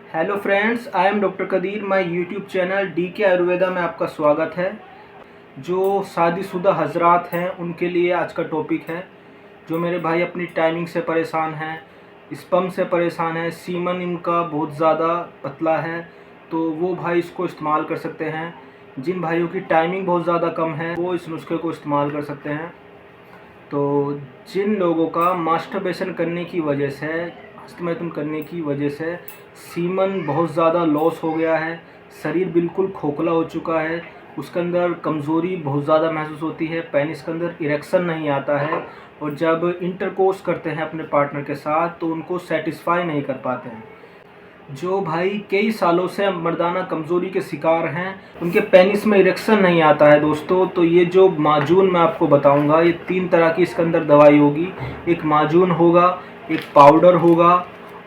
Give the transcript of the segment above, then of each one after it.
Hello friends, I am doctor Kadir. My YouTube channel D K Ayurveda में आपका स्वागत है। जो शादीशुदा हजरात हैं उनके लिए आज का टॉपिक है। जो मेरे भाई अपनी टाइमिंग से परेशान हैं, स्पर्म से परेशान हैं, सीमन इनका बहुत ज़्यादा पतला है, तो वो भाई इसको इस्तेमाल कर सकते हैं। जिन भाइयों की टाइमिंग बहुत ज़्यादा कम है वो इस नुस्खे को इस्तेमाल कर सकते हैं। तो जिन लोगों का मास्टरबेशन करने की वजह से, हस्तमैथुन करने की वजह से सीमन बहुत ज़्यादा लॉस हो गया है, शरीर बिल्कुल खोखला हो चुका है, उसके अंदर कमज़ोरी बहुत ज़्यादा महसूस होती है, पेनिस के अंदर इरेक्शन नहीं आता है, और जब इंटरकोर्स करते हैं अपने पार्टनर के साथ तो उनको सेटिस्फाई नहीं कर पाते हैं। जो भाई कई सालों से मर्दाना कमज़ोरी के शिकार हैं, उनके पेनिस में इरेक्शन नहीं आता है दोस्तों, तो ये जो माजून मैं आपको बताऊंगा, ये 3 तरह की इसके अंदर दवाई होगी। एक माजून होगा, एक पाउडर होगा,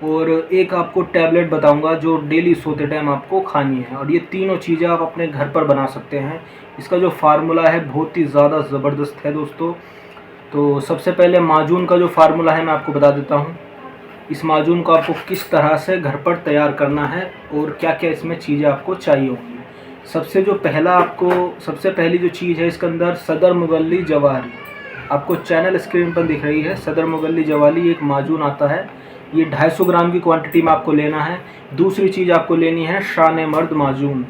और एक आपको टैबलेट बताऊंगा जो डेली सोते टाइम आपको खानी है। और ये तीनों चीज़ें आप अपने घर पर बना सकते हैं। इसका जो फार्मूला है बहुत ही ज़्यादा ज़बरदस्त है दोस्तों। तो सबसे पहले माजून का जो फार्मूला है मैं आपको बता देता हूँ। इस माजून को आपको किस तरह से घर पर तैयार करना है और क्या क्या इसमें चीज़ें आपको चाहिए होंगी। सबसे पहली जो चीज़ है इसके अंदर सदर मुगल्ली जवारी, आपको चैनल स्क्रीन पर दिख रही है। सदर मुगल्ली जवाली एक माजून आता है, ये 250 ग्राम की क्वांटिटी में आपको लेना है। दूसरी चीज़ आपको लेनी है शान मर्द माजून,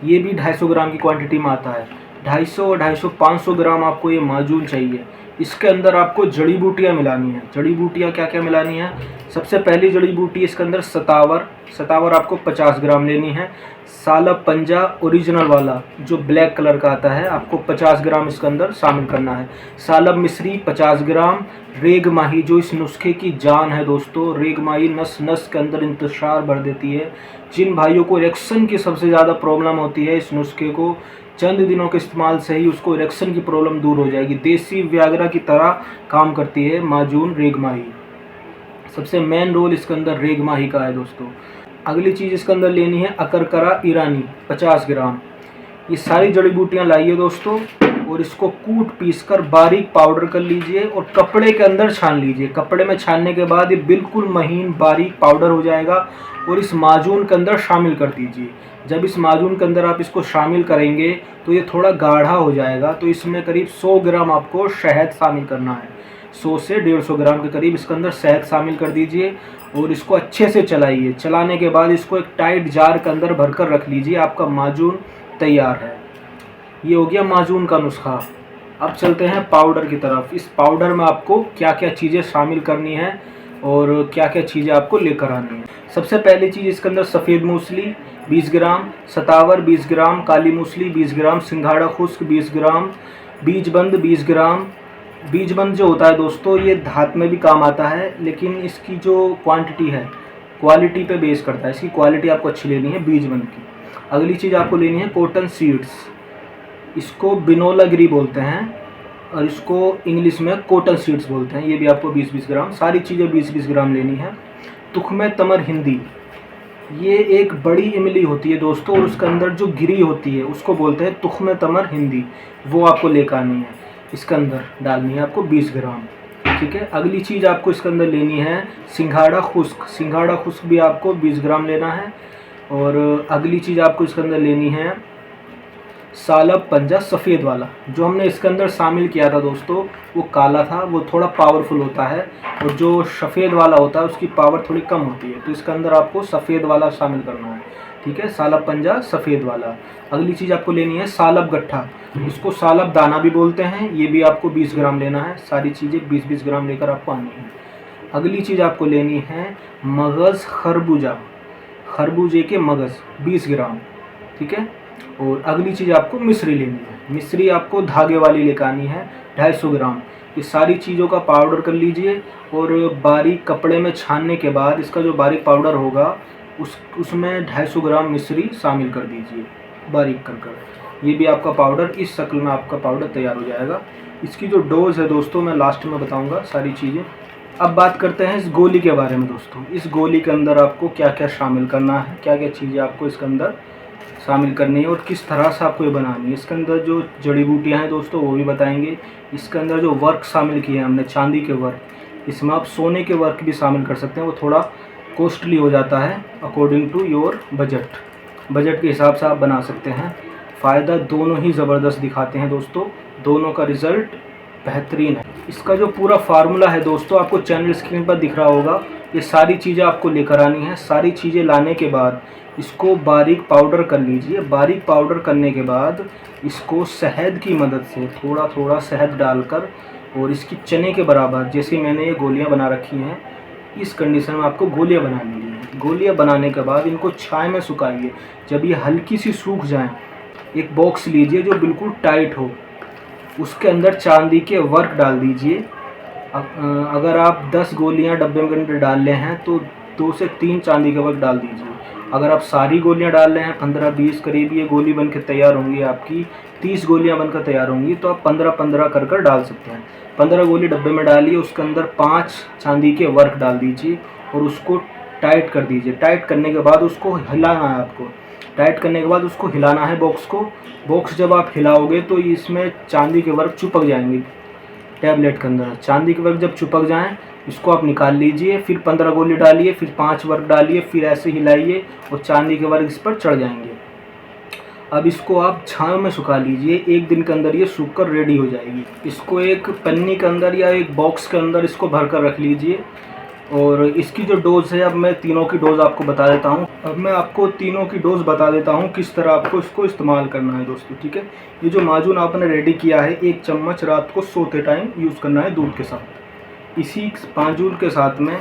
ये भी 250 ग्राम की क्वांटिटी में आता है। 250 और 250 500 ग्राम आपको ये माजून चाहिए। इसके अंदर आपको जड़ी बूटियाँ मिलानी है। जड़ी बूटियाँ क्या क्या मिलानी है? सबसे पहली जड़ी बूटी इसके अंदर सतावर आपको 50 ग्राम लेनी है। सालब पंजा ओरिजिनल वाला जो ब्लैक कलर का आता है, आपको 50 ग्राम इसके अंदर शामिल करना है। सालब मिश्री 50 ग्राम। रेग माही जो इस नुस्खे की जान है दोस्तों, रेग माही नस नस के अंदर इंतशार भर देती है। जिन भाइयों को इरेक्शन की सबसे ज़्यादा प्रॉब्लम होती है, इस नुस्खे को चंद दिनों के इस्तेमाल से ही उसको इरेक्शन की प्रॉब्लम दूर हो जाएगी। देसी व्याग्रा की तरह काम करती है माजून रेग माही। सबसे मेन रोल इसके अंदर रेग माही का है दोस्तों। अगली चीज़ इसके अंदर लेनी है अकरकरा ईरानी 50 ग्राम। ये सारी जड़ी बूटियाँ लाइए दोस्तों, और इसको कूट पीस कर बारीक पाउडर कर लीजिए और कपड़े के अंदर छान लीजिए। कपड़े में छानने के बाद ये बिल्कुल महीन बारीक पाउडर हो जाएगा, और इस माजून के अंदर शामिल कर दीजिए। जब इस माजून के अंदर आप इसको शामिल करेंगे तो ये थोड़ा गाढ़ा हो जाएगा, तो इसमें करीब 100 ग्राम आपको शहद शामिल करना है। 100 से 150 ग्राम के करीब इसके अंदर शहद शामिल कर दीजिए, और इसको अच्छे से चलाइए। चलाने के बाद इसको एक टाइट जार के अंदर भरकर रख लीजिए। आपका माजून तैयार है। ये हो गया माजून का नुस्खा। अब चलते हैं पाउडर की तरफ। इस पाउडर में आपको क्या क्या चीज़ें शामिल करनी है और क्या क्या चीज़ें आपको लेकर आनी है। सबसे पहली चीज़ इसके अंदर सफ़ेद मूसली 20 ग्राम, सतावर 20 ग्राम, काली मूसली 20 ग्राम, सिंघाड़ा खुश्क 20 ग्राम, बीजबंद 20 ग्राम। बीजबंद जो होता है दोस्तों, ये धात में भी काम आता है, लेकिन इसकी जो क्वांटिटी है क्वालिटी पे बेस करता है। इसकी क्वालिटी आपको अच्छी लेनी है बीजबंद की। अगली चीज़ आपको लेनी है कॉटन सीड्स, इसको बिनोला गिरी बोलते हैं, और इसको इंग्लिश में कॉटन सीड्स बोलते हैं। ये भी आपको 20-20 ग्राम, सारी चीज़ें 20-20 ग्राम लेनी है। तुख्मे तमर हिंदी, ये एक बड़ी इमली होती है दोस्तों, और उसके अंदर जो गिरी होती है उसको बोलते हैं तुख्मे तमर हिंदी, वो आपको लेकर आनी है। इसके अंदर डालनी है आपको 20 ग्राम, ठीक है। अगली चीज़ आपको इसके अंदर लेनी है सिंघाड़ा खुश्क। सिंघाड़ा खुश्क भी आपको 20 ग्राम लेना है। और अगली चीज़ आपको इसके अंदर लेनी है सालब पंजा सफ़ेद वाला। जो हमने इसके अंदर शामिल किया था दोस्तों वो काला था, वो थोड़ा पावरफुल होता है, और जो सफ़ेद वाला होता है उसकी पावर थोड़ी कम होती है। तो इसके अंदर आपको सफ़ेद वाला शामिल करना है, ठीक है। सालब पंजा सफ़ेद वाला। अगली चीज़ आपको लेनी है सालब गट्ठा, इसको सालब दाना भी बोलते हैं, ये भी आपको 20 ग्राम लेना है। सारी चीज़ें 20-20 ग्राम लेकर आपको आनी है। अगली चीज़ आपको लेनी है मगज़ खरबूजा, खरबूजे के मगज़ 20 ग्राम, ठीक है। और अगली चीज़ आपको मिश्री लेनी है। मिश्री आपको धागे वाली लेकर आनी है 250 ग्राम। ये सारी चीज़ों का पाउडर कर लीजिए, और बारीक कपड़े में छानने के बाद इसका जो बारीक पाउडर होगा उसमें 250 ग्राम मिश्री शामिल कर दीजिए बारीक कर। ये भी आपका पाउडर इस शक्ल में आपका पाउडर तैयार हो जाएगा। इसकी जो डोज है दोस्तों मैं लास्ट में बताऊँगा सारी चीज़ें। अब बात करते हैं इस गोली के बारे में दोस्तों। इस गोली के अंदर आपको क्या क्या शामिल करना है, क्या क्या चीज़ें आपको इसके अंदर शामिल करनी है, और किस तरह से आपको ये बनानी है। इसके अंदर जो जड़ी बूटियाँ हैं दोस्तों वो भी बताएंगे। इसके अंदर जो वर्क शामिल किए हैं हमने, चांदी के वर्क, इसमें आप सोने के वर्क भी शामिल कर सकते हैं, वो थोड़ा कॉस्टली हो जाता है अकॉर्डिंग टू योर बजट के हिसाब से आप बना सकते हैं। फ़ायदा दोनों ही ज़बरदस्त दिखाते हैं दोस्तों, दोनों का रिज़ल्ट बेहतरीन है। इसका जो पूरा फार्मूला है दोस्तों आपको चैनल स्क्रीन पर दिख रहा होगा। ये सारी चीज़ें आपको लेकर आनी है। सारी चीज़ें लाने के बाद इसको बारीक पाउडर कर लीजिए। बारीक पाउडर करने के बाद इसको शहद की मदद से थोड़ा थोड़ा शहद डालकर और इसकी चने के बराबर, जैसे मैंने ये गोलियां बना रखी हैं, इस कंडीशन में आपको गोलियां बना लेनी है। गोलियां बनाने के बाद इनको छाया में सुखाइए। जब ये हल्की सी सूख जाएं, एक बॉक्स लीजिए जो बिल्कुल टाइट हो, उसके अंदर चांदी के वर्क डाल दीजिए। अगर आप 10 गोलियां डब्बे के अंदर डाल रहे हैं तो 2 से 3 चांदी के वर्क डाल दीजिए। अगर आप सारी गोलियां डाल रहे हैं 15-20 करीब ये गोली बनकर तैयार होंगी, आपकी 30 गोलियां बनकर तैयार होंगी, तो आप 15-15 कर डाल सकते हैं। 15 गोली डब्बे में डालिए, उसके अंदर 5 चांदी के वर्क डाल दीजिए और उसको टाइट कर दीजिए। टाइट करने के बाद उसको हिलाना है आपको। टाइट करने के बाद उसको हिलाना है बॉक्स को। बॉक्स जब आप हिलाओगे तो इसमें चांदी के वर्क चिपक जाएंगे टैबलेट के अंदर। चांदी के वर्क जब चिपक जाएं इसको आप निकाल लीजिए। फिर 15 गोली डालिए, फिर 5 वर्क डालिए, फिर ऐसे हिलाइए और चांदी के वर्क इस पर चढ़ जाएंगे। अब इसको आप छांव में सुखा लीजिए। 1 दिन के अंदर ये सूख कर रेडी हो जाएगी। इसको एक पन्नी के अंदर या एक बॉक्स के अंदर इसको भर कर रख लीजिए। और इसकी जो डोज़ है, अब मैं तीनों की डोज़ आपको बता देता हूँ। अब मैं आपको तीनों की डोज़ बता देता हूँ किस तरह आपको इसको इस्तेमाल करना है दोस्तों, ठीक है। ये जो माजून आपने रेडी किया है, 1 चम्मच रात को सोते टाइम यूज़ करना है दूध के साथ। इसी माजून के साथ में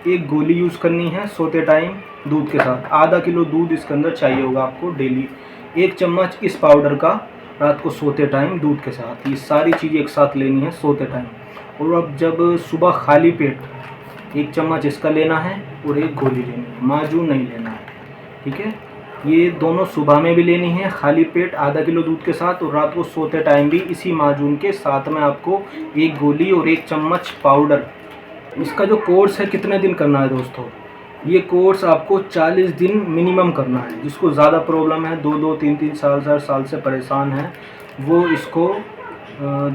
1 गोली यूज़ करनी है सोते टाइम दूध के साथ। आधा किलो दूध इसके अंदर चाहिए होगा आपको डेली। 1 चम्मच इस पाउडर का रात को सोते टाइम दूध के साथ। ये सारी चीज़ें एक साथ लेनी है सोते टाइम। और अब जब सुबह खाली पेट 1 चम्मच इसका लेना है और 1 गोली लेनी है, माजून नहीं लेना है, ठीक है। ये दोनों सुबह में भी लेनी है खाली पेट आधा किलो दूध के साथ, और रात को सोते टाइम भी इसी माजून के साथ में आपको 1 गोली और 1 चम्मच पाउडर। इसका जो कोर्स है कितने दिन करना है दोस्तों, ये कोर्स आपको 40 दिन मिनिमम करना है। जिसको ज़्यादा प्रॉब्लम है, 2-2, 3-3 साल 4 साल से परेशान है, वो इसको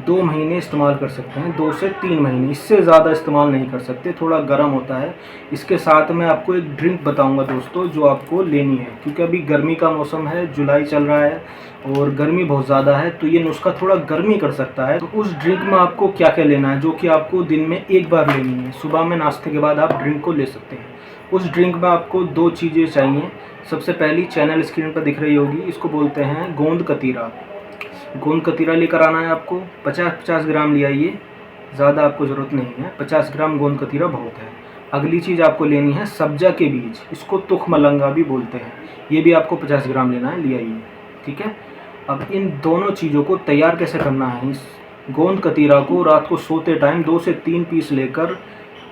2 महीने इस्तेमाल कर सकते हैं, 2 से 3 महीने, इससे ज़्यादा इस्तेमाल नहीं कर सकते, थोड़ा गर्म होता है। इसके साथ मैं आपको एक ड्रिंक बताऊंगा दोस्तों जो आपको लेनी है, क्योंकि अभी गर्मी का मौसम है, जुलाई चल रहा है और गर्मी बहुत ज़्यादा है, तो ये नुस्खा थोड़ा गर्मी कर सकता है। तो उस ड्रिंक में आपको क्या क्या लेना है, जो कि आपको दिन में 1 बार लेनी है। सुबह में नाश्ते के बाद आप ड्रिंक को ले सकते हैं। उस ड्रिंक में आपको 2 चीज़ें चाहिए। सबसे पहली चैनल स्क्रीन पर दिख रही होगी, इसको बोलते हैं गोंद कतीरा। गोंद कतीरा लेकर आना है आपको। 50-50 ग्राम ले आइए, ज़्यादा आपको ज़रूरत नहीं है, 50 ग्राम गोंद कतीरा बहुत है। अगली चीज़ आपको लेनी है सब्जा के बीज, इसको तुख मलंगा भी बोलते हैं, ये भी आपको 50 ग्राम लेना है, ले आइए, ठीक है। अब इन दोनों चीज़ों को तैयार कैसे करना है, इस गोंद कतीरा को रात को सोते टाइम 2 से 3 पीस लेकर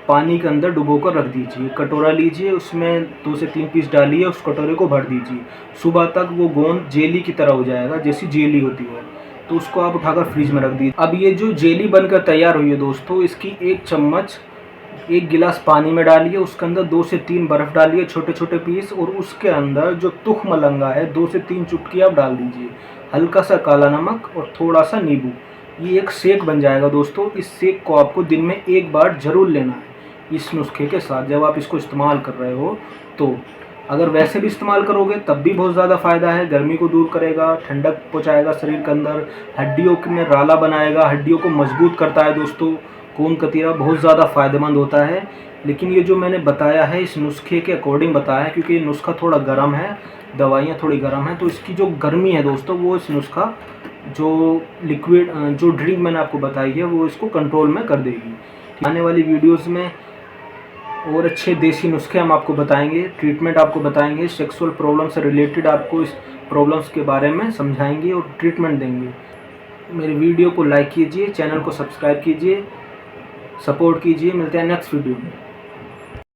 पानी के अंदर डुबोकर रख दीजिए। कटोरा लीजिए, उसमें 2 से 3 पीस डालिए, उस कटोरे को भर दीजिए। सुबह तक वो गोंद जेली की तरह हो जाएगा, जैसी जेली होती है, तो उसको आप उठाकर फ्रिज में रख दीजिए। अब ये जो जेली बनकर तैयार हुई है दोस्तों, इसकी 1 चम्मच 1 गिलास पानी में डालिए, उसके अंदर 2 से 3 बर्फ़ डालिए, छोटे छोटे पीस, और उसके अंदर जो तुख मलंगा है 2 से 3 चुटकी आप डाल दीजिए, हल्का सा काला नमक और थोड़ा सा नींबू। ये एक शेक बन जाएगा दोस्तों। इस शेक को आपको दिन में 1 बार ज़रूर लेना है इस नुस्खे के साथ, जब आप इसको इस्तेमाल कर रहे हो। तो अगर वैसे भी इस्तेमाल करोगे तब भी बहुत ज़्यादा फ़ायदा है। गर्मी को दूर करेगा, ठंडक पहुंचाएगा शरीर के अंदर, हड्डियों में राला बनाएगा, हड्डियों को मजबूत करता है दोस्तों। गोंद कतीरा बहुत ज़्यादा फ़ायदेमंद होता है। लेकिन ये जो मैंने बताया है इस नुस्खे के अकॉर्डिंग बताया है, क्योंकि ये नुस्खा थोड़ा गर्म है, दवाइयाँ थोड़ी गर्म हैं, तो इसकी जो गर्मी है दोस्तों वो इस नुस्खा जो लिक्विड जो ड्रिंक मैंने आपको बताई है वो इसको कंट्रोल में कर देगी। आने वाली वीडियोस में और अच्छे देसी नुस्खे हम आपको बताएंगे, ट्रीटमेंट आपको बताएंगे, सेक्सुअल प्रॉब्लम से रिलेटेड आपको इस प्रॉब्लम्स के बारे में समझाएंगे और ट्रीटमेंट देंगे। मेरे वीडियो को लाइक कीजिए, चैनल को सब्सक्राइब कीजिए, सपोर्ट कीजिए। मिलते हैं नेक्स्ट वीडियो में।